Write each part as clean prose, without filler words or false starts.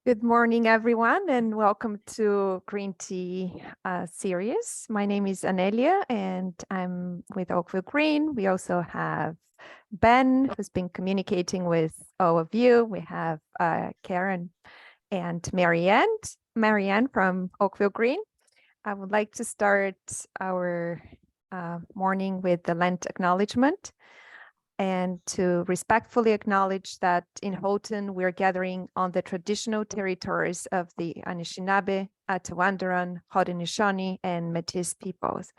Good morning, everyone, and welcome to Green Tea series. My name is Anelia, and I'm with Oakville Green. We also have Ben, who's been communicating with all of you. We have Karen and Marianne from Oakville Green. I would like to start our morning with the Lent acknowledgement, and to respectfully acknowledge that in Houghton, we're gathering on the traditional territories of the Anishinaabe, Atawandaron, Haudenosaunee, and Métis peoples.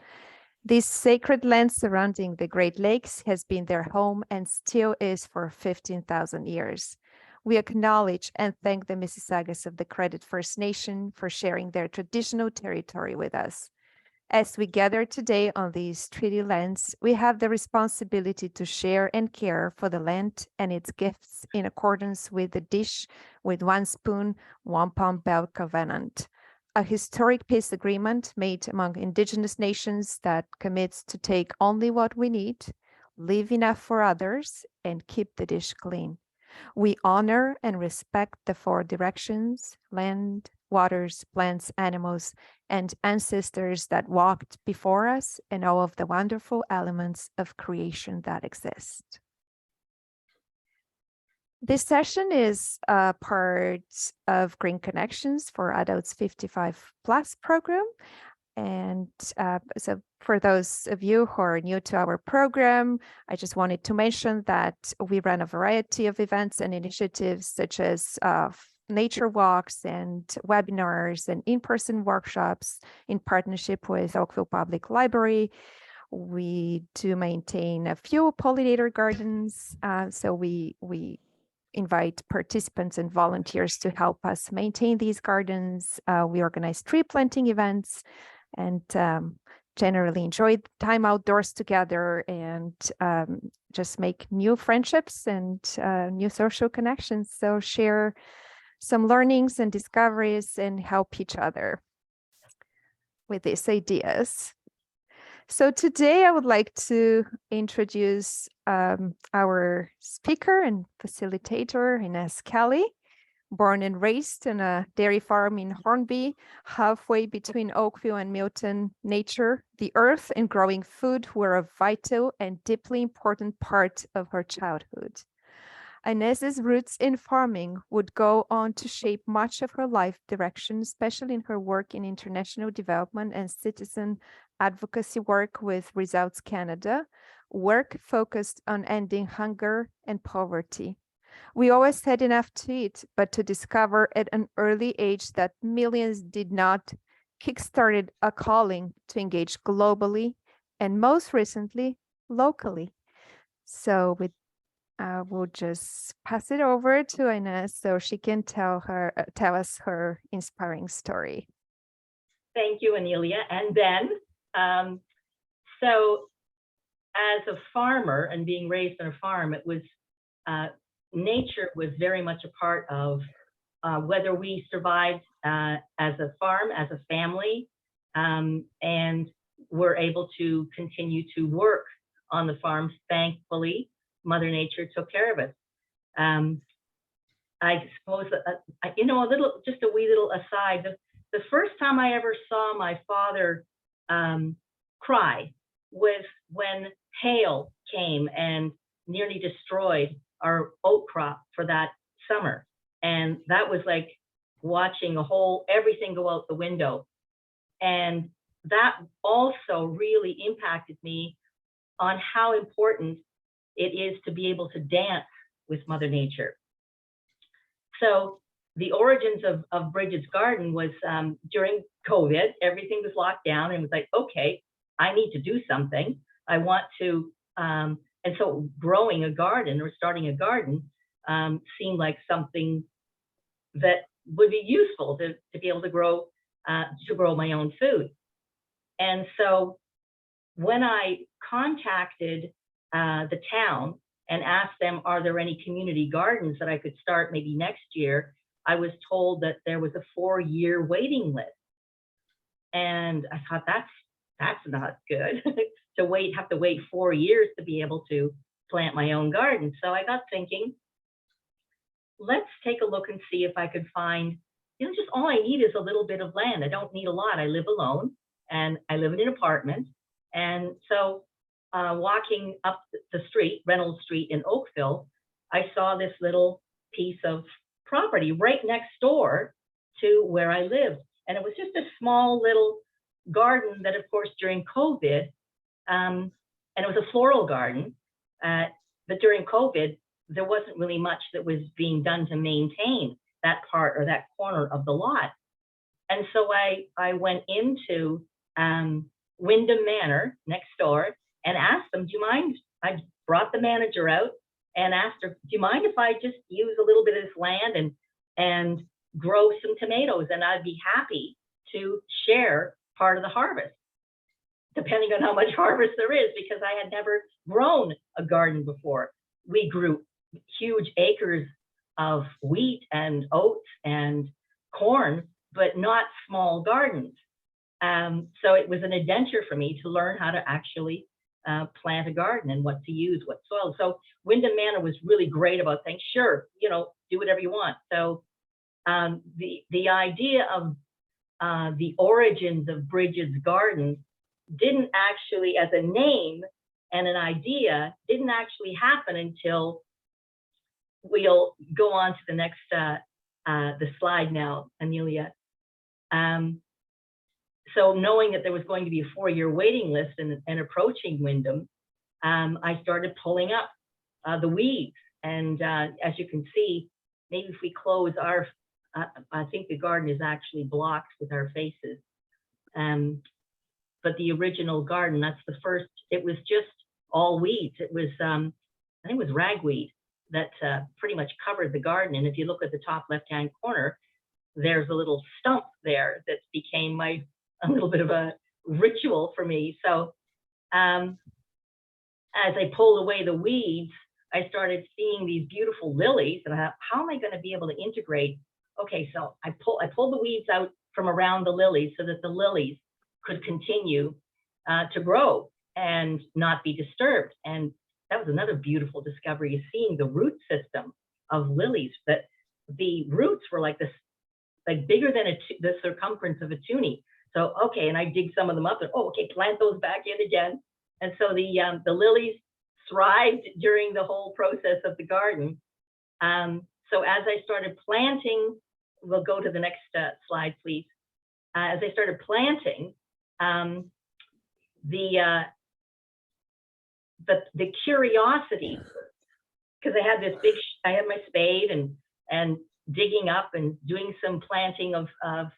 This sacred land surrounding the Great Lakes has been their home and still is for 15,000 years. We acknowledge and thank the Mississaugas of the Credit First Nation for sharing their traditional territory with us. As we gather today on these treaty lands, we have the responsibility to share and care for the land and its gifts in accordance with the dish with one spoon, one palm belt covenant, a historic peace agreement made among Indigenous nations that commits to take only what we need, leave enough for others, and keep the dish clean. We honor and respect the four directions: land, waters, plants, animals, and ancestors that walked before us, and all of the wonderful elements of creation that exist. This session is part of Green Connections for Adults 55 Plus program. And so for those of you who are new to our program, I just wanted to mention that we run a variety of events and initiatives such as nature walks and webinars and in-person workshops in partnership with Oakville Public Library. We do maintain a few pollinator gardens, so we invite participants and volunteers to help us maintain these gardens. We organize tree planting events and generally enjoy time outdoors together and just make new friendships and new social connections. So share some learnings and discoveries and help each other with these ideas. So today I would like to introduce our speaker and facilitator, Inez Kelly. Born and raised in a dairy farm in Hornby, halfway between Oakville and Milton, nature, the earth, and growing food were a vital and deeply important part of her childhood. Inez's roots in farming would go on to shape much of her life direction, especially in her work in international development and citizen advocacy work with Results Canada, work focused on ending hunger and poverty. We always had enough to eat, but to discover at an early age that millions did not kickstarted a calling to engage globally and most recently, locally. So we'll just pass it over to Inez so she can tell us her inspiring story. Thank you, Anelia and Ben. So as a farmer and being raised on a farm, it was nature was very much a part of whether we survived as a farm, as a family, and were able to continue to work on the farm. Thankfully, Mother Nature took care of us. I suppose, just a wee little aside, the first time I ever saw my father cry was when hail came and nearly destroyed our oat crop for that summer. And that was like watching everything go out the window. And that also really impacted me on how important it is to be able to dance with Mother Nature. So the origins of Brigid's garden was during COVID, everything was locked down, and it was like, okay, I need to do something. I want to, and so growing a garden or starting a garden seemed like something that would be useful to be able to grow my own food. And so when I contacted the town and asked them, are there any community gardens that I could start maybe next year, I was told that there was a 4-year waiting list. And I thought, that's not good to have to wait 4 years to be able to plant my own garden. So I got thinking, let's take a look and see if I could find, just all I need is a little bit of land. I don't need a lot. I live alone and I live in an apartment. And so walking up the street, Reynolds Street in Oakville, I saw this little piece of property right next door to where I lived. And it was just a small little garden that, of course, during COVID, and it was a floral garden, but during COVID, there wasn't really much that was being done to maintain that part or that corner of the lot. And so I went into Wyndham Manor next door and asked them, do you mind? I brought the manager out and asked her, do you mind if I just use a little bit of this land and grow some tomatoes? And I'd be happy to share part of the harvest, depending on how much harvest there is, because I had never grown a garden before. We grew huge acres of wheat and oats and corn, but not small gardens. So it was an adventure for me to learn how to actually plant a garden and what to use, what soil. So Wyndham Manor was really great about saying, sure, do whatever you want. So the idea of the origins of Brigid's Garden didn't actually, as a name and an idea, didn't actually happen until we'll go on to the next the slide now, Amelia. So knowing that there was going to be a 4-year waiting list and approaching Wyndham, I started pulling up the weeds. And as you can see, maybe if we close our, I think the garden is actually blocked with our faces. But the original garden, that's the first, it was just all weeds. It was, I think it was ragweed that pretty much covered the garden. And if you look at the top left-hand corner, there's a little stump there that became a little bit of a ritual for me. So as I pulled away the weeds, I started seeing these beautiful lilies, and I thought, how am I going to be able to integrate? Okay, so I pulled the weeds out from around the lilies so that the lilies could continue to grow and not be disturbed. And that was another beautiful discovery, is seeing the root system of lilies, that the roots were like this, like bigger than the circumference of a toonie. So, okay, and I dig some of them up and, oh, okay, plant those back in again. And so the lilies thrived during the whole process of the garden. So as I started planting, we'll go to the next slide, please. As I started planting, the curiosity, because I had this big, I had my spade and digging up and doing some planting of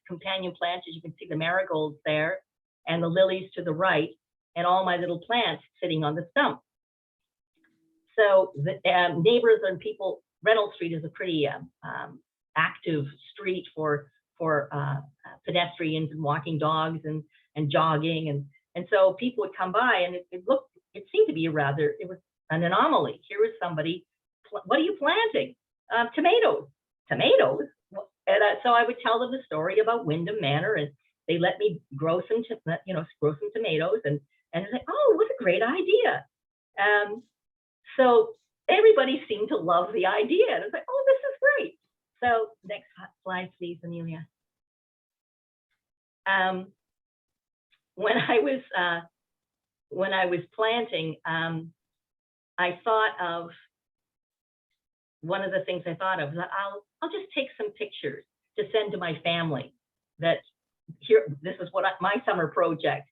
companion plants. As you can see, the marigolds there and the lilies to the right, and all my little plants sitting on the stump. So the neighbors and people, Reynolds Street is a pretty active street for pedestrians and walking dogs and jogging, and so people would come by, and it seemed to be it was an anomaly. Here was somebody, what are you planting? Tomatoes. Tomatoes. And so I would tell them the story about Wyndham Manor, and they let me grow some tomatoes, and it's like, oh, what a great idea. So everybody seemed to love the idea, and it's like, oh, this is great. So next slide, please, Amelia. When I was planting, I thought of, one of the things I thought of was, I'll just take some pictures to send to my family, that here, this is what my summer project.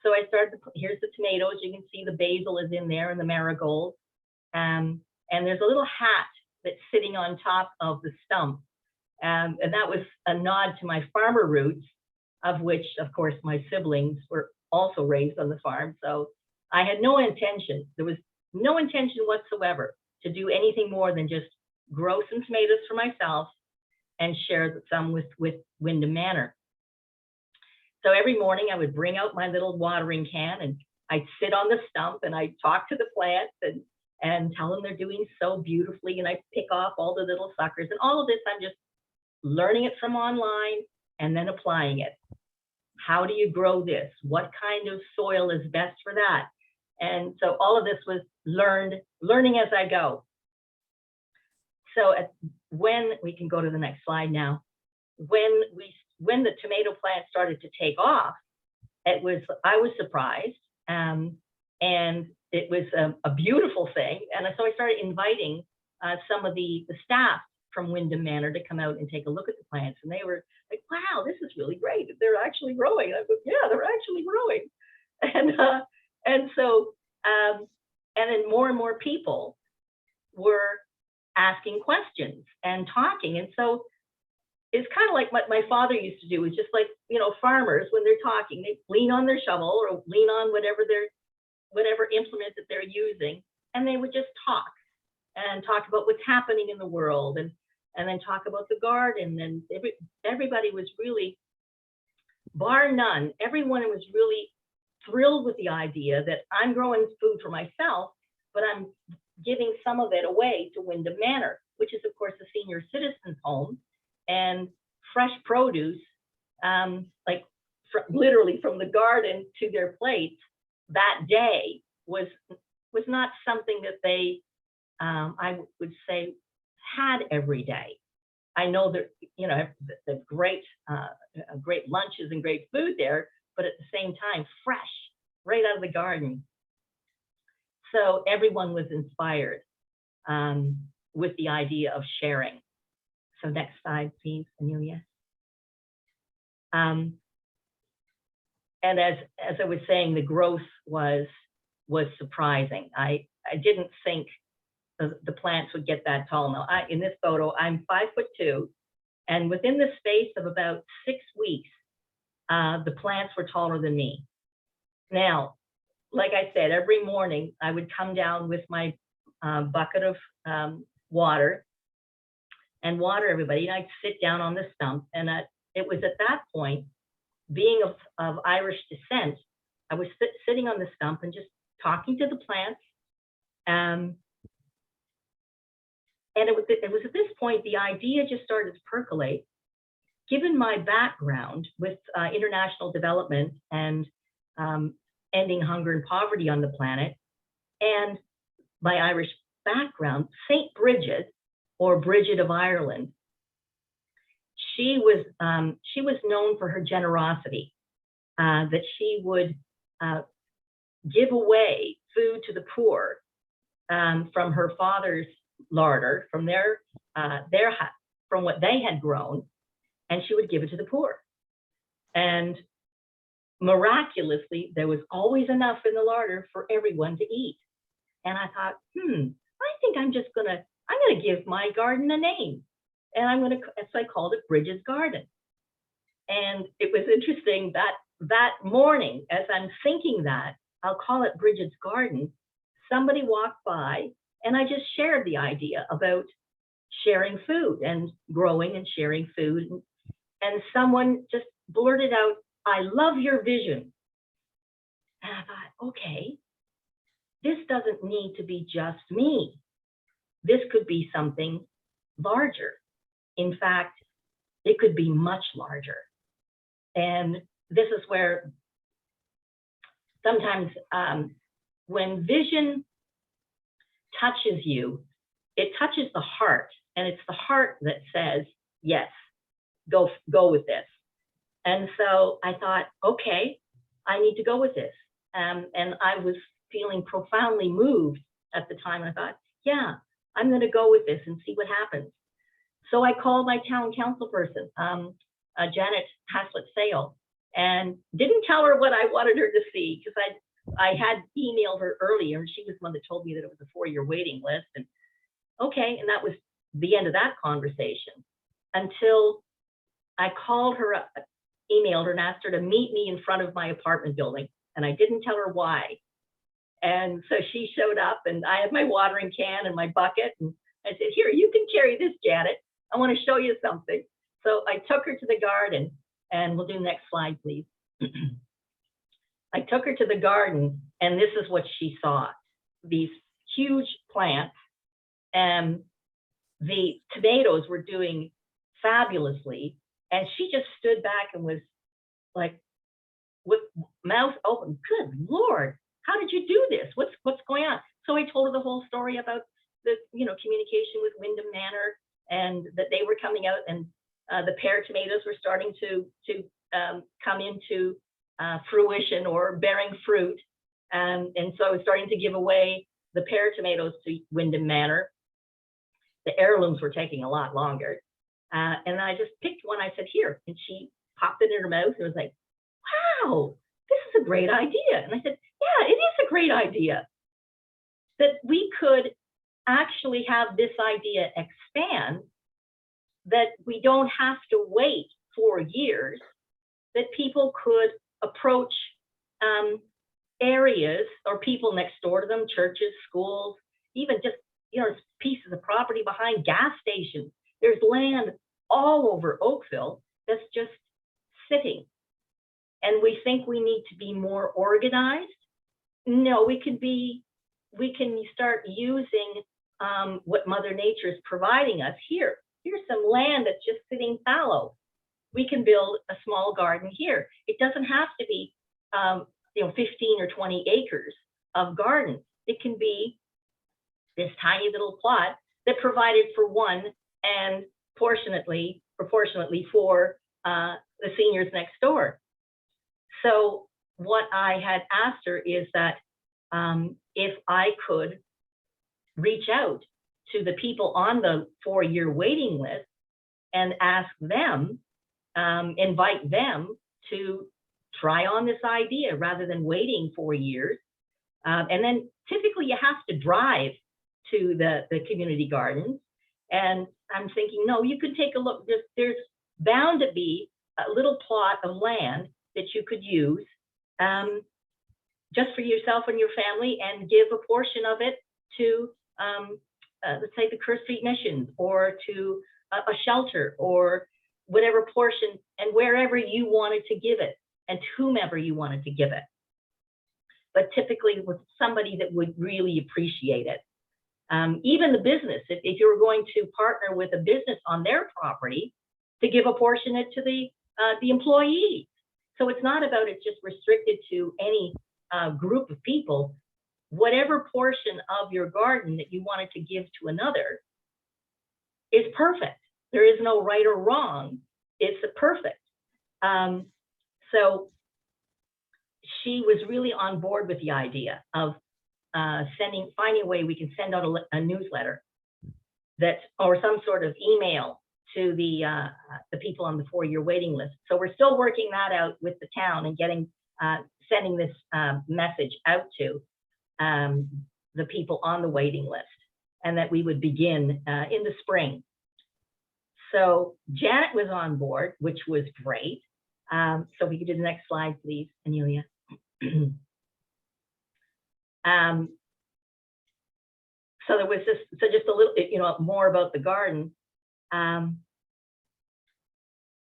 So I started, here's the tomatoes. You can see the basil is in there and the marigold. And there's a little hat that's sitting on top of the stump. And that was a nod to my farmer roots, of which, of course, my siblings were also raised on the farm. So I had no intention, there was no intention whatsoever to do anything more than just grow some tomatoes for myself and share some with Wyndham Manor. So every morning I would bring out my little watering can, and I'd sit on the stump and I'd talk to the plants and tell them they're doing so beautifully, and I'd pick off all the little suckers. And all of this, I'm just learning it from online and then applying it. How do you grow this? What kind of soil is best for that? And so all of this was learning as I go. So when we can go to the next slide now, when the tomato plant started to take off, I was surprised, and it was a beautiful thing. And so I started inviting some of the staff from Wyndham Manor to come out and take a look at the plants, and they were like, "Wow, this is really great! They're actually growing." I go, "Yeah, they're actually growing," and so and then more and more people were asking questions and talking, and so it's kind of like what my father used to do. Is just like, farmers, when they're talking, they lean on their shovel or lean on whatever implement that they're using, and they would just talk about what's happening in the world, and then talk about the garden. And everybody was really, bar none, everyone was really thrilled with the idea that I'm growing food for myself, but I'm giving some of it away to Wyndham Manor, which is, of course, a senior citizens home. And fresh produce, literally from the garden to their plate that day was not something that they, I would say, had every day. I know that the great lunches and great food there, but at the same time, fresh, right out of the garden. So everyone was inspired with the idea of sharing. So next slide, please, Amelia. And as I was saying, the growth was surprising. I didn't think the plants would get that tall. Now, in this photo, I'm 5'2", and within the space of about 6 weeks, the plants were taller than me. Now, like I said, every morning I would come down with my bucket of water and water everybody. And I'd sit down on the stump, and it was at that point, being of Irish descent, I was sitting on the stump and just talking to the plants. And it was at this point the idea just started to percolate. Given my background with international development and ending hunger and poverty on the planet, and my Irish background, St. Brigid, or Brigid of Ireland, she was known for her generosity, that she would give away food to the poor from her father's larder, from from what they had grown, and she would give it to the poor. And miraculously, there was always enough in the larder for everyone to eat. And I thought, I think I'm gonna give my garden a name. And so I called it Brigid's Garden. And it was interesting that morning, as I'm thinking that I'll call it Brigid's Garden, somebody walked by, and I just shared the idea about sharing food and growing and sharing food. And someone just blurted out, "I love your vision." And I thought, okay, this doesn't need to be just me. This could be something larger. In fact, it could be much larger. And this is where sometimes when vision touches you, it touches the heart, and it's the heart that says, yes, go with this. And so I thought, okay, I need to go with this. And I was feeling profoundly moved at the time. I thought, yeah, I'm going to go with this and see what happens. So I called my town council person, Janet Haslett-Sale, and didn't tell her what I wanted her to see, because I had emailed her earlier, and she was the one that told me that it was a 4-year waiting list. And okay, and that was the end of that conversation, until I called her up, emailed her, and asked her to meet me in front of my apartment building. And I didn't tell her why. And so she showed up, and I had my watering can and my bucket, and I said, "Here, you can carry this, Janet. I want to show you something." So I took her to the garden, and we'll do next slide, please. I took her to the garden, and this is what she saw. These huge plants, and the tomatoes were doing fabulously. And she just stood back and was like, with mouth open, "Good Lord, how did you do this? What's going on?" So I told her the whole story about the communication with Wyndham Manor, and that they were coming out, and the pear tomatoes were starting to come into fruition or bearing fruit. And so I was starting to give away the pear tomatoes to Windham Manor. The heirlooms were taking a lot longer. And I just picked one. I said, here. And she popped it in her mouth and was like, wow, this is a great idea. And I said, yeah, it is a great idea. That we could actually have this idea expand, that we don't have to wait 4 years, that people could approach areas or people next door to them, churches, schools, even just, pieces of property behind gas stations. There's land all over Oakville that's just sitting. And we think we need to be more organized. No, we can start using what Mother Nature is providing us here. Here's some land that's just sitting fallow. We can build a small garden here. It doesn't have to be 15 or 20 acres of garden. It can be this tiny little plot that provided for one and proportionately for the seniors next door. So what I had asked her is that if I could reach out to the people on the 4-year waiting list and ask them, invite them to try on this idea rather than waiting 4 years. And then typically you have to drive to the community gardens. And I'm thinking, no, you could take a look. There's bound to be a little plot of land that you could use just for yourself and your family, and give a portion of it to, let's say, the Kerr Street Missions, or to a shelter, or whatever portion, and wherever you wanted to give it, and to whomever you wanted to give it. But typically with somebody that would really appreciate it. Even the business, if you were going to partner with a business on their property, to give a portion it to the employees. So it's not about it just restricted to any group of people. Whatever portion of your garden that you wanted to give to another is perfect. There is no right or wrong. It's a perfect. So she was really on board with the idea of finding a way we can send out a newsletter or some sort of email to the people on the 4-year waiting list. So we're still working that out with the town and sending this message out to the people on the waiting list, and that we would begin in the spring. So Janet was on board, which was great. So we could do the next slide, please, Amelia. So there was just a little, more about the garden.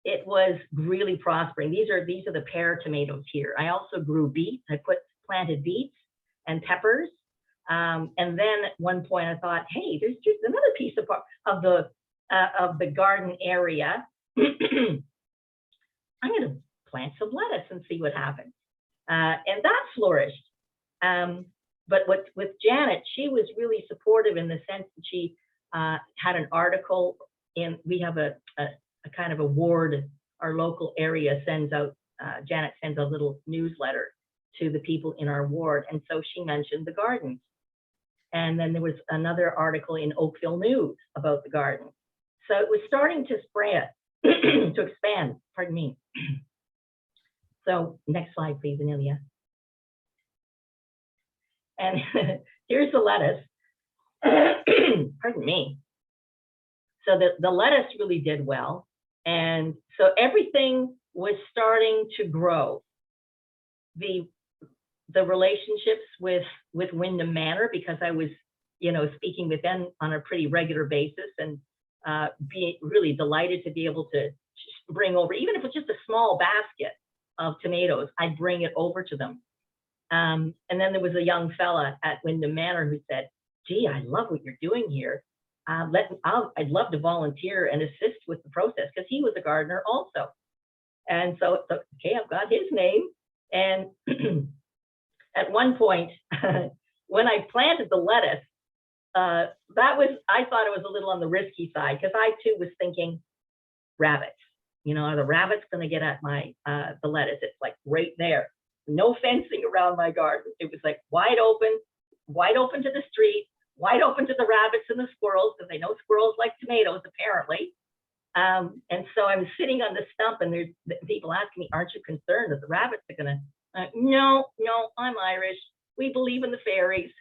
It was really prospering. These are the pear tomatoes here. I also grew beets. I planted beets and peppers. And then at one point I thought, hey, there's just another piece of the garden area. I'm going to plant some lettuce and see what happens. And that flourished. But with Janet, she was really supportive in the sense that she had an article we have a kind of award. Our local area sends out, Janet sends a little newsletter to the people in our ward. And so she mentioned the gardens. And then there was another article in Oakville News about the garden. So it was starting to spread, to expand, pardon me. So next slide, please, Amelia. And here's the lettuce. Pardon me. So the lettuce really did well. And so everything was starting to grow. The relationships with Windham Manor, because I was, speaking with them on a pretty regular basis, and being really delighted to be able to bring over, even if it's just a small basket of tomatoes, I'd bring it over to them. And then there was a young fella at Windham Manor who said, gee, I love what you're doing here. I'd love to volunteer and assist with the process, because he was a gardener also. And so, okay, I've got his name. And at one point, when I planted the lettuce, I thought it was a little on the risky side, because I too was thinking rabbits. You know, are the rabbits going to get at my the lettuce? It's like right there, no fencing around my garden. It was like wide open to the street, wide open to the rabbits and the squirrels, because they know squirrels like tomatoes apparently. And so I was sitting on the stump, and there's people asking me, "Aren't you concerned that the rabbits are going to?" No, I'm Irish. We believe in the fairies.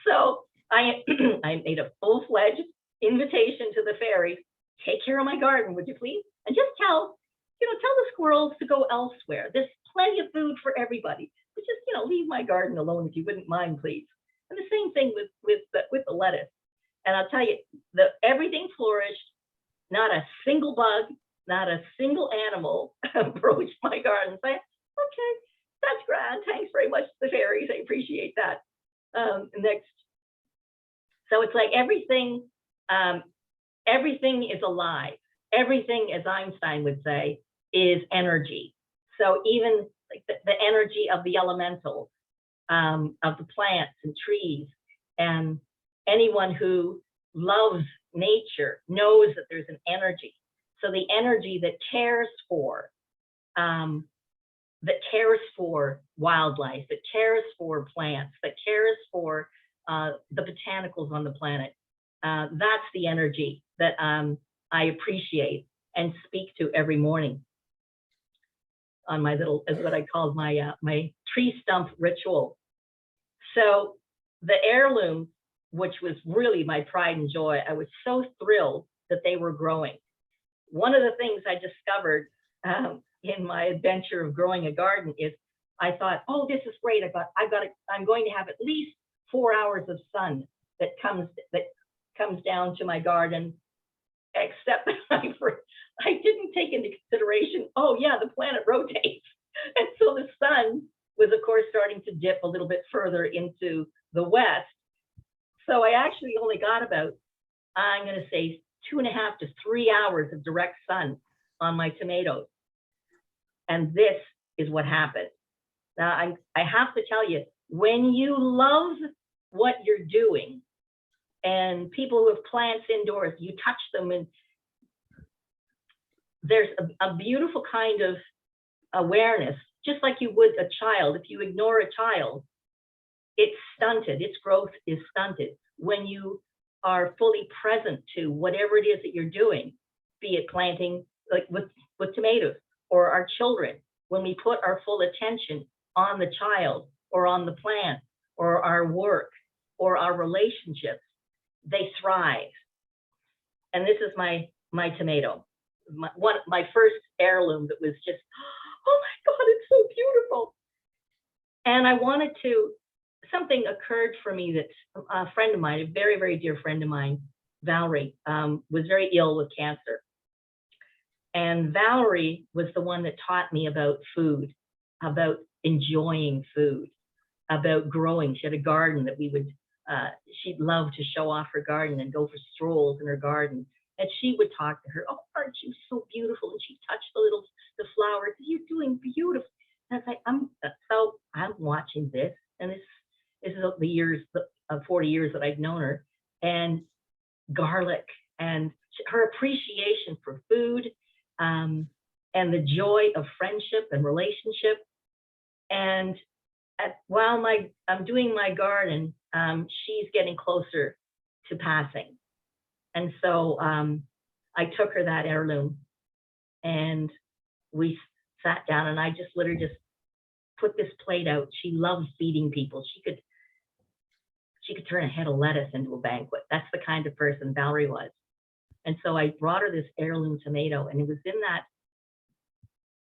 So I I made a full-fledged invitation to the fairies. Take care of my garden, would you please? And just tell the squirrels to go elsewhere. There's plenty of food for everybody. But just, leave my garden alone if you wouldn't mind, please. And the same thing with the lettuce. And I'll tell you, everything flourished. Not a single bug, not a single animal approached my garden. So okay, that's grand. Thanks very much to the fairies. I appreciate that. Next. So it's like everything is alive. Everything, as Einstein would say, is energy. So even like the energy of the elementals, of the plants and trees, and anyone who loves nature knows that there's an energy. So the energy that cares for wildlife, that cares for plants, that cares for the botanicals on the planet. That's the energy that I appreciate and speak to every morning on my little, as what I call my tree stump ritual. So the heirloom, which was really my pride and joy, I was so thrilled that they were growing. One of the things I discovered in my adventure of growing a garden is I thought, oh, this is great. I'm going to have at least 4 hours of sun that comes down to my garden, except I didn't take into consideration, oh yeah, the planet rotates. And so the sun was, of course, starting to dip a little bit further into the west. So I actually only got about, I'm going to say 2.5 to 3 hours of direct sun on my tomatoes. And this is what happened. Now, I have to tell you, when you love what you're doing, and people who have plants indoors, you touch them, and there's a beautiful kind of awareness, just like you would a child. If you ignore a child, it's stunted, its growth is stunted. When you are fully present to whatever it is that you're doing, be it planting, like with tomatoes, or our children, when we put our full attention on the child or on the plant or our work or our relationships, they thrive. And this is my tomato, my first heirloom that was just, oh my God, it's so beautiful. And I wanted to, something occurred for me that a friend of mine, a very, very dear friend of mine, Valerie, was very ill with cancer. And Valerie was the one that taught me about food, about enjoying food, about growing. She had a garden that we would, she'd love to show off her garden and go for strolls in her garden. And she would talk to her, oh, aren't you so beautiful? And she'd touch the flowers. You're doing beautiful. And I was like, so I'm watching this. And this is the years, 40 years that I've known her, and garlic and her appreciation for food, and the joy of friendship and relationship. And while I'm doing my garden, she's getting closer to passing. And so I took her that heirloom, and we sat down, and I just literally just put this plate out. She loved feeding people. She could turn a head of lettuce into a banquet. That's the kind of person Valerie was. And so I brought her this heirloom tomato, and it was in that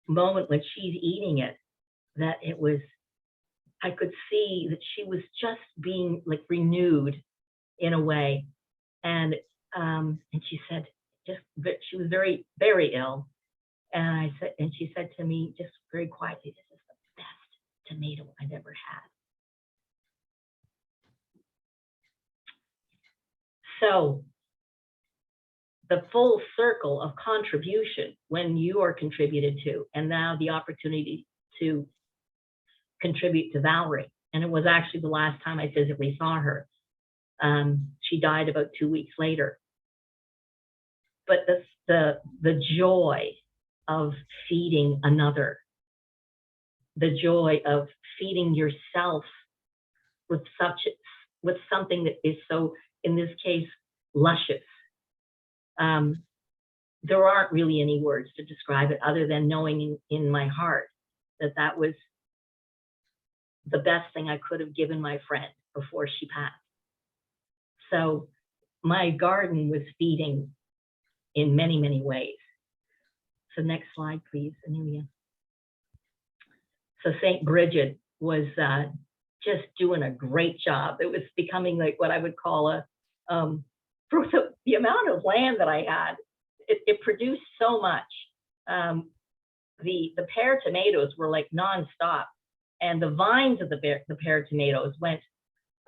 moment when she's eating it that I could see that she was just being like renewed in a way. And she said, she was very, very ill. And she said to me just very quietly, this is the best tomato I've ever had. So the full circle of contribution, when you are contributed to, and now the opportunity to contribute to Valerie. And it was actually the last time I physically saw her. She died about 2 weeks later. But the joy of feeding another, the joy of feeding yourself with something that is so, in this case, luscious. There aren't really any words to describe it other than knowing in my heart that that was the best thing I could have given my friend before she passed. So my garden was feeding in many, many ways. So next slide, please, Amelia. So St. Brigid was just doing a great job. It was becoming like what I would call for the amount of land that I had, it produced so much. The pear tomatoes were like nonstop, and the vines of the pear tomatoes went,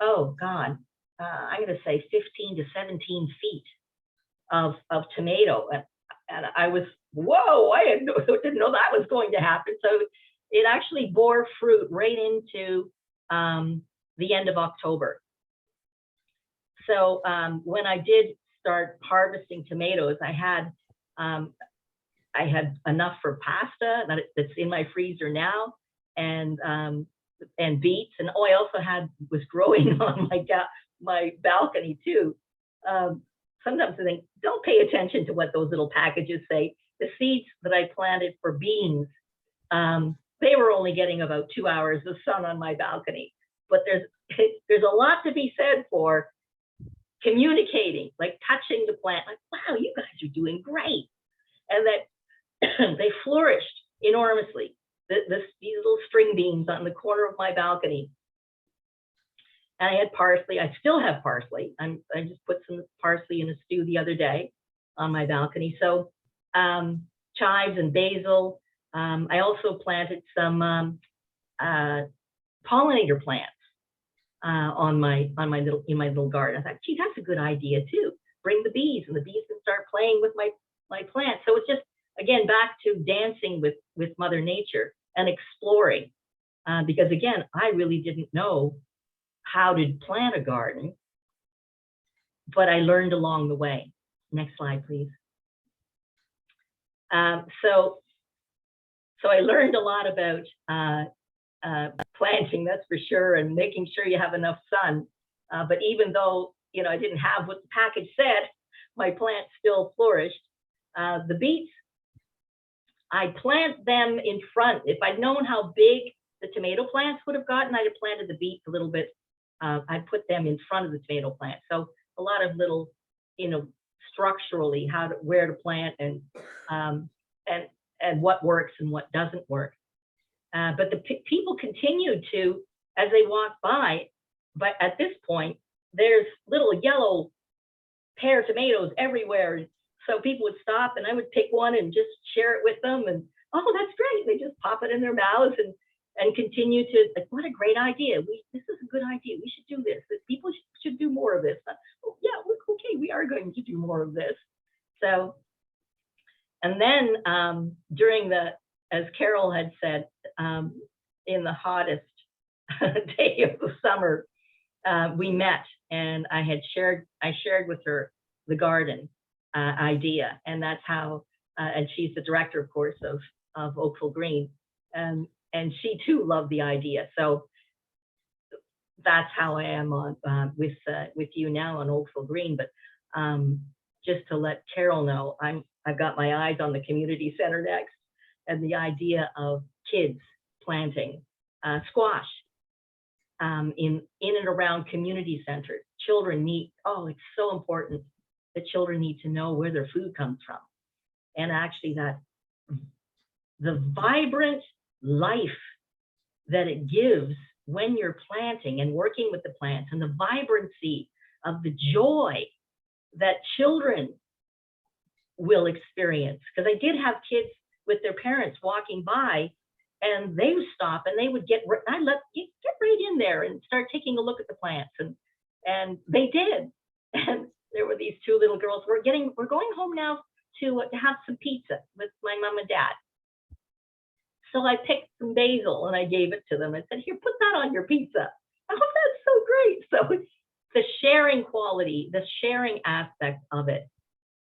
oh God, I'm going to say 15 to 17 feet of tomato, and I was, whoa, I didn't know that was going to happen. So it actually bore fruit right into the end of October. So when I did start harvesting tomatoes, I had enough for pasta that's in my freezer now, and beets, and I also was growing on my balcony too. Sometimes I think, don't pay attention to what those little packages say. The seeds that I planted for beans, they were only getting about 2 hours of sun on my balcony. But there's a lot to be said for communicating, like touching the plant, like, wow, you guys are doing great. And that they flourished enormously. These little string beans on the corner of my balcony. And I had parsley. I still have parsley. I just put some parsley in a stew the other day on my balcony. So chives and basil. I also planted some pollinator plants in my little garden. I thought, gee, that's a good idea too. Bring the bees, and the bees can start playing with my plants. So it's just, again, back to dancing with Mother Nature and exploring, because again, I really didn't know how to plant a garden, but I learned along the way. Next slide, please. So I learned a lot about planting, that's for sure, and making sure you have enough sun. But even though, I didn't have what the package said, my plants still flourished. The beets, I plant them in front. If I'd known how big the tomato plants would have gotten, I'd have planted the beets a little bit. I put them in front of the tomato plant. So a lot of little, structurally where to plant and what works and what doesn't work. But the people continued to, as they walked by, but at this point, there's little yellow pear tomatoes everywhere. So people would stop, and I would pick one and just share it with them. And, oh, that's great. They just pop it in their mouths and continue to, like, what a great idea. This is a good idea. We should do this. People should do more of this. Oh, yeah, okay, we are going to do more of this. So, and then during as Carol had said, in the hottest day of the summer, we met, and I shared with her the garden idea, and that's how, and she's the director, of course, of Oakville Green, and she too loved the idea. So that's how I am on with you now on Oakville Green. But just to let Carol know, I've got my eyes on the community center next, and the idea of kids planting squash in and around community centers. Children need, it's so important that children need to know where their food comes from. And actually that the vibrant life that it gives when you're planting and working with the plants, and the vibrancy of the joy that children will experience. Because I did have kids with their parents walking by, and they would stop and they would get right in there and start taking a look at the plants, and they did. And there were these two little girls. We're going home now to have some pizza with my mom and dad. So I picked some basil and I gave it to them. I said, here, put that on your pizza. Oh, that's so great. So the sharing quality, the sharing aspect of it.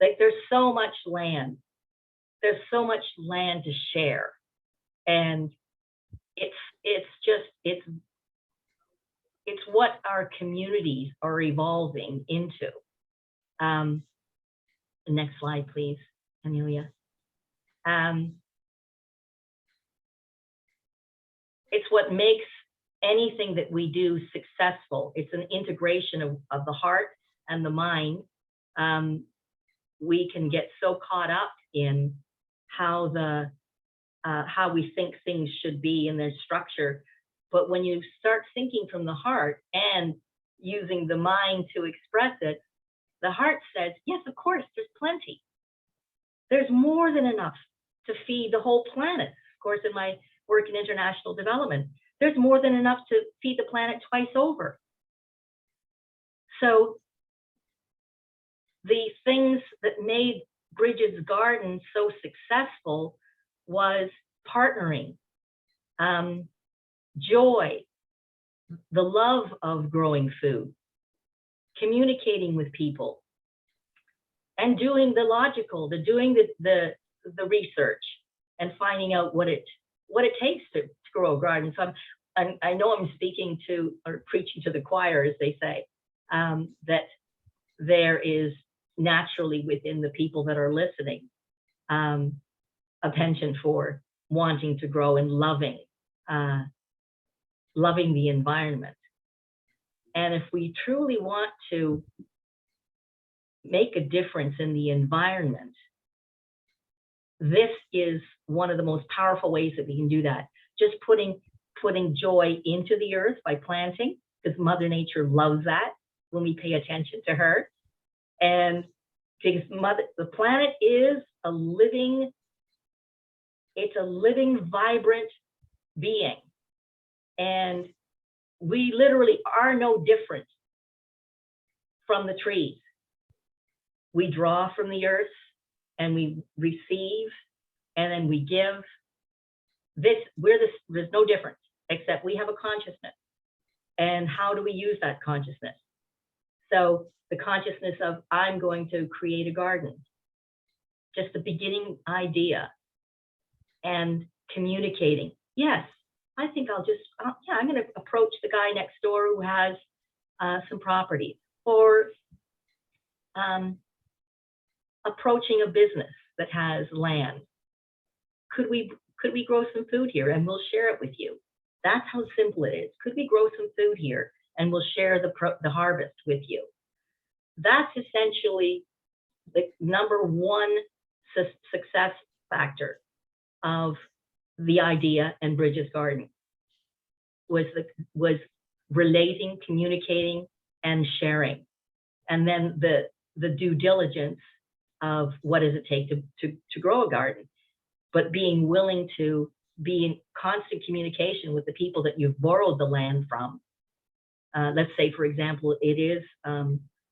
Like there's so much land. There's so much land to share. And it's what our communities are evolving into. The next slide, please, Amelia. It's what makes anything that we do successful. It's an integration of the heart and the mind. We can get so caught up in how we think things should be in their structure. But when you start thinking from the heart and using the mind to express it, the heart says, yes, of course, there's plenty. There's more than enough to feed the whole planet. Of course, in my work in international development, there's more than enough to feed the planet twice over. So the things that made Brigid's garden so successful was partnering, joy, the love of growing food, communicating with people, and doing the logical, doing the research and finding out what it takes to grow a garden. So I know I'm speaking to or preaching to the choir, as they say, that there is naturally within the people that are listening a penchant for wanting to grow and loving the environment. And if we truly want to make a difference in the environment, this is one of the most powerful ways that we can do that. Just putting joy into the earth by planting, because Mother Nature loves that when we pay attention to her. And because the planet is a living, vibrant being. And we literally are no different from the trees. We draw from the earth and we receive and then we give. There's no difference, except we have a consciousness. And how do we use that consciousness? So the consciousness of, I'm going to create a garden, just the beginning idea, and communicating. Yes, I think I'm going to approach the guy next door who has some property, or approaching a business that has land. Could we grow some food here and we'll share it with you? That's how simple it is. Could we grow some food here and we'll share the harvest with you? That's essentially the number one success factor of the idea and Brigid's garden, was relating, communicating, and sharing. And then the due diligence of what does it take to grow a garden, but being willing to be in constant communication with the people that you've borrowed the land from. Let's say, for example, it is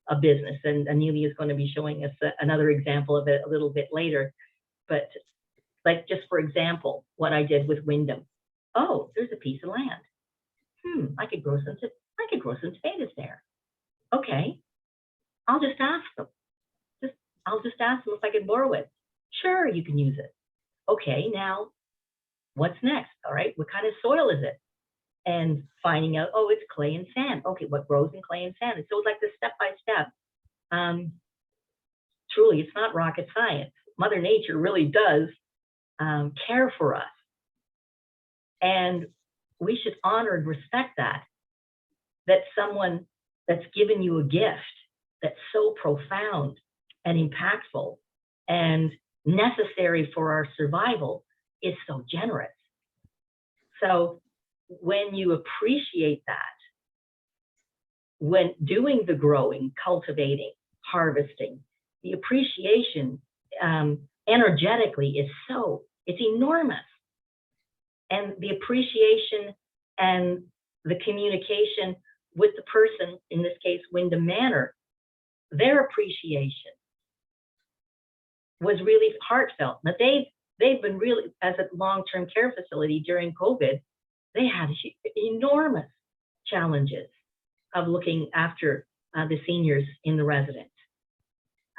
a business, and Amelia is going to be showing us another example of it a little bit later. But like, just for example, what I did with Wyndham. Oh, there's a piece of land. I could grow some tomatoes there. Okay, I'll just ask them. I'll just ask them if I can borrow it. Sure, you can use it. Okay, now what's next? All right, what kind of soil is it? And finding out, oh, it's clay and sand. Okay, what grows in clay and sand? And so it's like the step by step. Truly, it's not rocket science. Mother Nature really does care for us. And we should honor and respect that someone that's given you a gift that's so profound and impactful and necessary for our survival is so generous. So when you appreciate that, when doing the growing, cultivating, harvesting, the appreciation energetically is it's enormous. And the appreciation and the communication with the person, in this case, Wyndham Manor, their appreciation was really heartfelt. Now they've been really, as a long-term care facility during COVID, they had enormous challenges of looking after the seniors in the residence.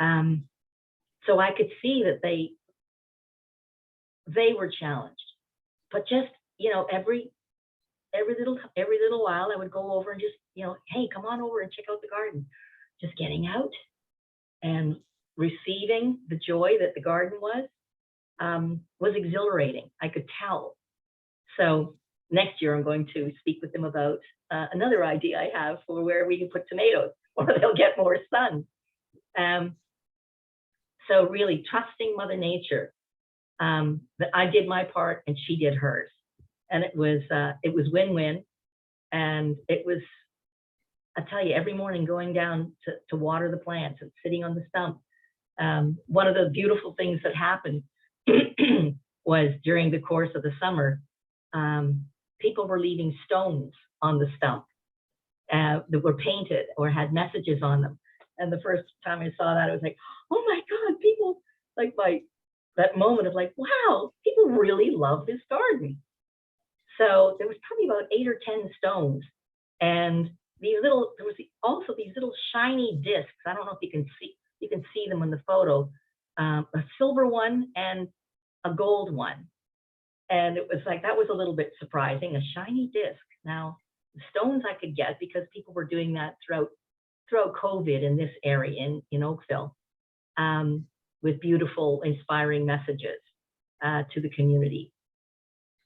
So I could see that they were challenged, but just, you know, every little while I would go over and just, you know, hey, come on over and check out the garden. Just getting out and receiving the joy that the garden was exhilarating. I could tell. So next year I'm going to speak with them about another idea I have for where we can put tomatoes, or they'll get more sun. So really trusting Mother Nature, that I did my part and she did hers, and it was win-win. And it was, I tell you, every morning going down to water the plants and sitting on the stump. One of the beautiful things that happened was during the course of the summer, people were leaving stones on the stump that were painted or had messages on them. And the first time I saw that, I was like, oh my God, people, like that moment of like, wow, people really love this garden. So there was probably about 8 or 10 stones. And there was also these little shiny discs. I don't know if you can see them in the photo, a silver one and a gold one. And it was like, that was a little bit surprising, a shiny disc. Now, the stones I could get because people were doing that throughout COVID in this area in Oakville, with beautiful, inspiring messages to the community.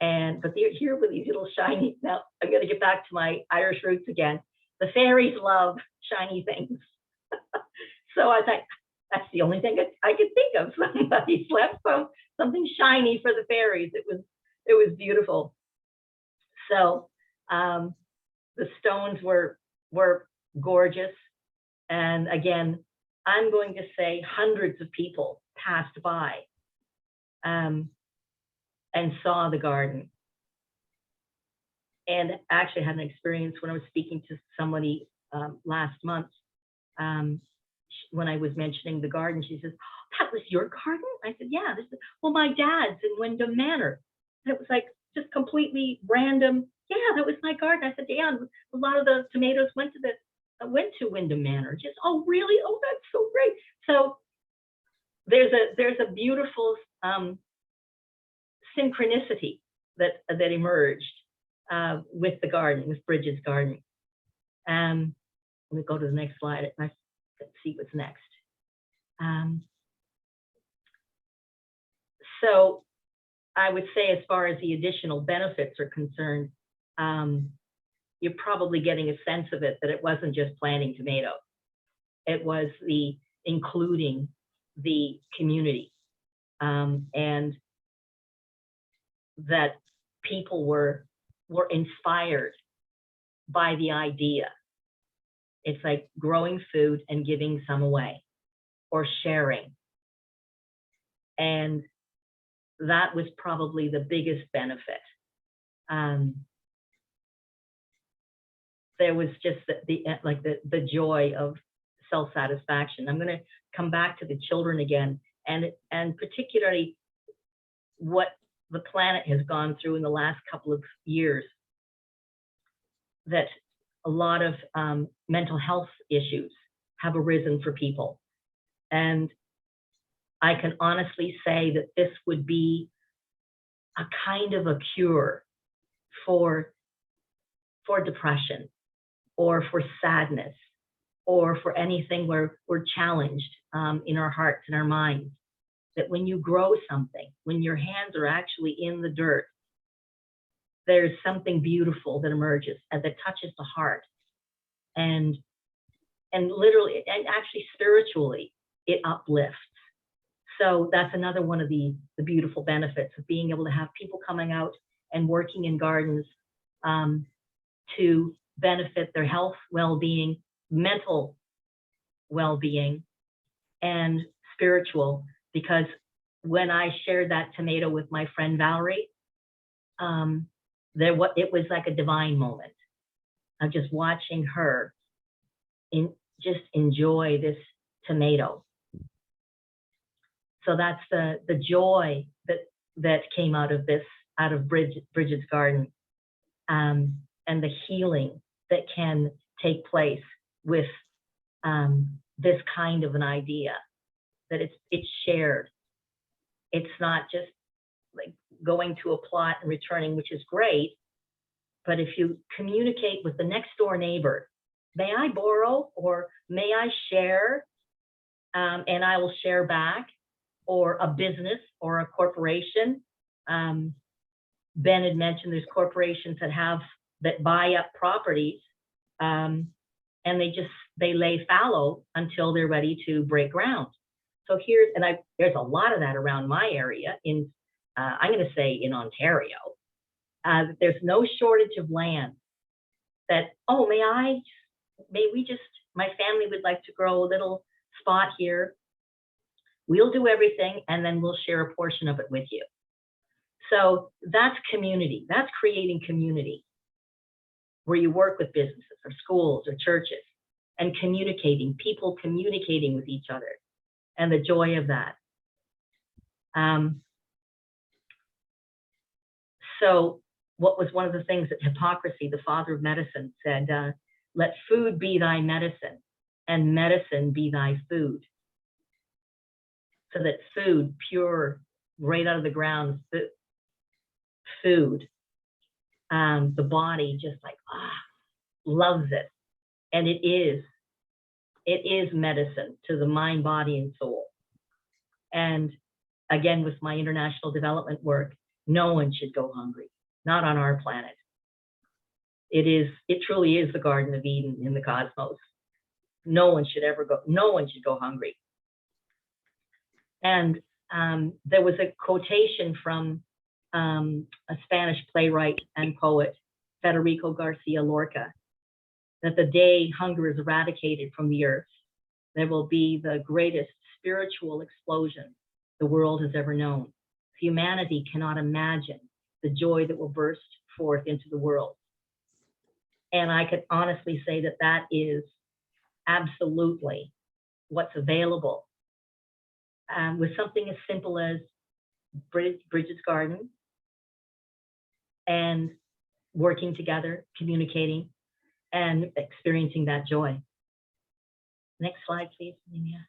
But here were these little shiny, now I'm going to get back to my Irish roots again. The fairies love shiny things. So I thought, that's the only thing I could think of. Somebody slept something shiny for the fairies. It was beautiful. So the stones were gorgeous. And again, I'm going to say hundreds of people passed by and saw the garden. And actually had an experience when I was speaking to somebody last month. When I was mentioning the garden, she says, oh, that was your garden? I said, yeah. Well, my dad's in Wyndham Manor. And it was like just completely random. Yeah, that was my garden. I said, yeah, a lot of the tomatoes went to Wyndham Manor. Just, oh, really? Oh, that's so great. So there's a beautiful synchronicity that emerged with the garden, with Brigid's garden. Let me go to the next slide. Let's see what's next. So I would say, as far as the additional benefits are concerned, you're probably getting a sense of it, that it wasn't just planting tomatoes. It was including the community, and that people were inspired by the idea. It's like growing food and giving some away, or sharing. And that was probably the biggest benefit. There was just the joy of self-satisfaction. I'm going to come back to the children again, and particularly what the planet has gone through in the last couple of years, that a lot of mental health issues have arisen for people. And I can honestly say that this would be a kind of a cure for depression, or for sadness, or for anything where we're challenged in our hearts and our minds. That when you grow something, when your hands are actually in the dirt, there's something beautiful that emerges and that touches the heart, and literally and actually spiritually it uplifts. So that's another one of the beautiful benefits of being able to have people coming out and working in gardens to benefit their health, well-being, mental well-being, and spiritual. Because when I shared that tomato with my friend Valerie, it was like a divine moment of just watching her just enjoy this tomato. So that's the joy that came out of Brigid's garden, and the healing that can take place with this kind of an idea, that it's shared. It's not just like going to a plot and returning, which is great. But if you communicate with the next door neighbor, may I borrow, or may I share, and I will share back, or a business or a corporation. Ben had mentioned there's corporations that buy up properties, and they lay fallow until they're ready to break ground. So there's a lot of that around my area I'm going to say in Ontario. There's no shortage of land that, oh, my family would like to grow a little spot here. We'll do everything, and then we'll share a portion of it with you. So that's community. That's creating community, where you work with businesses or schools or churches and people communicating with each other, and the joy of that. So what was one of the things that Hippocrates, the father of medicine, said, let food be thy medicine and medicine be thy food. So that food, pure, right out of the ground, food, the body just like, loves it. And it is medicine to the mind, body, and soul. And again, with my international development work, no one should go hungry, not on our planet. It truly is the Garden of Eden in the cosmos. No one should go hungry. And there was a quotation from a Spanish playwright and poet, Federico Garcia Lorca, that the day hunger is eradicated from the earth, there will be the greatest spiritual explosion the world has ever known. Humanity cannot imagine the joy that will burst forth into the world. And I could honestly say that is absolutely what's available. With something as simple as Brigid's Garden, and working together, communicating, and experiencing that joy. Next slide, please, Amelia.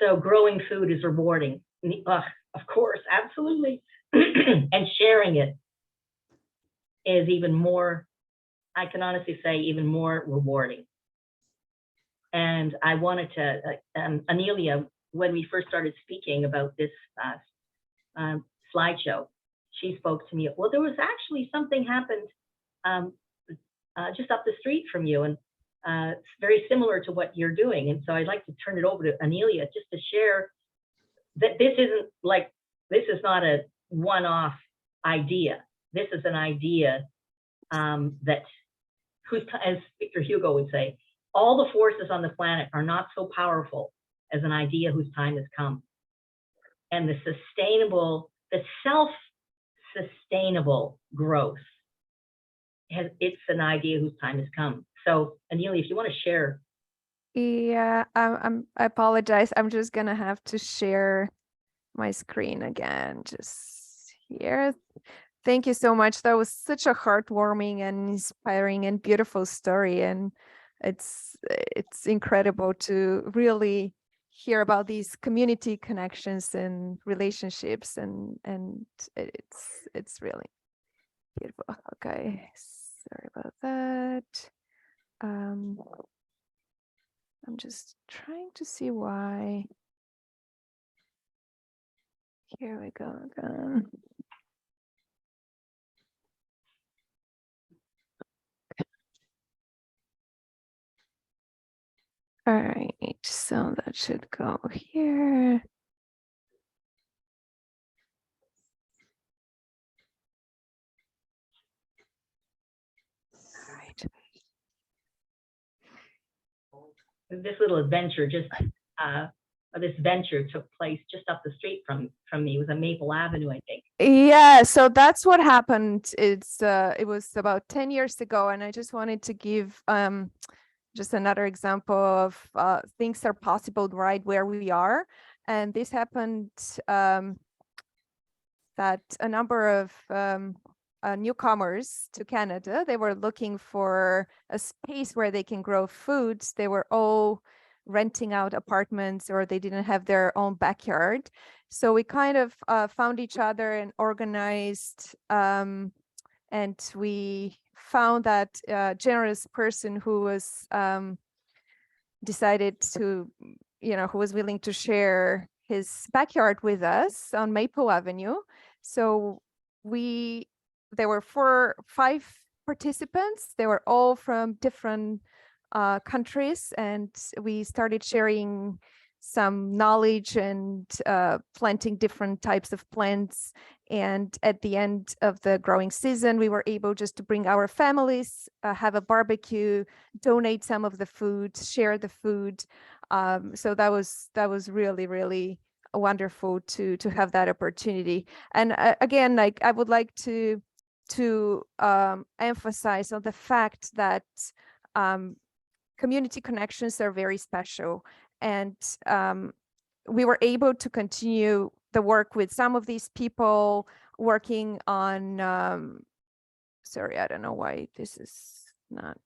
So growing food is rewarding. Of course, absolutely. And sharing it is even more, I can honestly say, even more rewarding. And I wanted to, Amelia, when we first started speaking about this slideshow, she spoke to me, well, there was actually something happened just up the street from you, and it's very similar to what you're doing. And so I'd like to turn it over to Amelia just to share that this is not a one-off idea. This is an idea that, as Victor Hugo would say, all the forces on the planet are not so powerful as an idea whose time has come. And the self-sustainable growth, it's an idea whose time has come. So, Amelia, if you want to share. Yeah, I apologize. I'm just going to have to share my screen again, just here. Thank you so much. That was such a heartwarming and inspiring and beautiful story. And it's incredible to really hear about these community connections and relationships, and it's really beautiful. Okay, sorry about that. I'm just trying to see why. Here we go again. All right, so that should go here. All right. This little adventure this venture took place just up the street from me. It was on Maple Avenue, I think. Yeah, so that's what happened. It was about 10 years ago, and I just wanted to give just another example of things are possible right where we are. And this happened that a number of newcomers to Canada. They were looking for a space where they can grow foods. They were all renting out apartments, or they didn't have their own backyard. So we kind of found each other and organized, and we found that generous person who was decided to, who was willing to share his backyard with us on Maple Avenue. So there were 5 participants. They were all from different countries, and we started sharing some knowledge and planting different types of plants. And at the end of the growing season, we were able just to bring our families, have a barbecue, donate some of the food, share the food. So that was really, really wonderful to have that opportunity. And again, like, I would like to emphasize on the fact that community connections are very special. And we were able to continue the work with some of these people working on, sorry, I don't know why this is not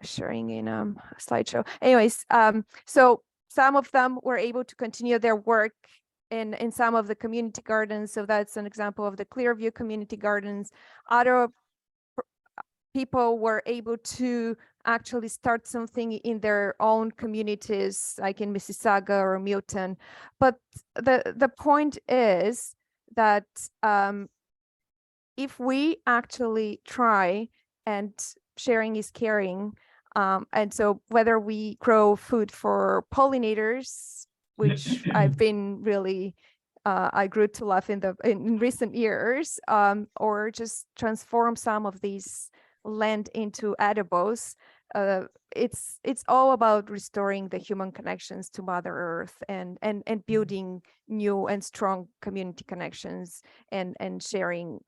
sharing in a slideshow. Anyways, so some of them were able to continue their work in some of the community gardens. So that's an example of the Clearview community gardens. Other people were able to actually start something in their own communities, like in Mississauga or Milton. But the point is that if we actually try, and sharing is caring, and so whether we grow food for pollinators, which I've been really I grew to love in recent years, or just transform some of these land into edibles. It's all about restoring the human connections to Mother Earth, and building new and strong community connections, and sharing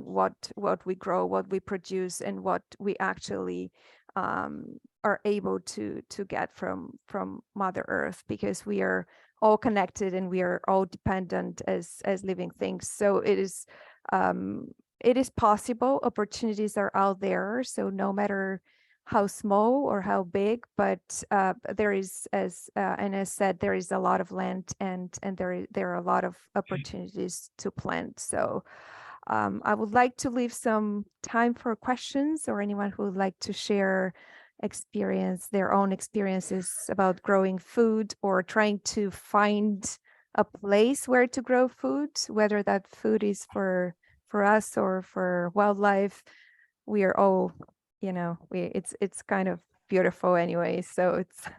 what we grow, what we produce, and what we actually are able to get from Mother Earth, because we are all connected and we are all dependent as living things. So it is possible. Opportunities are out there. So no matter how small or how big, but there is, as Inez said, there is a lot of land, and there are a lot of opportunities to plant. So I would like to leave some time for questions, or anyone who would like to share their own experiences about growing food, or trying to find a place where to grow food, whether that food is for us or for wildlife. We are all, it's kind of beautiful anyway. So it's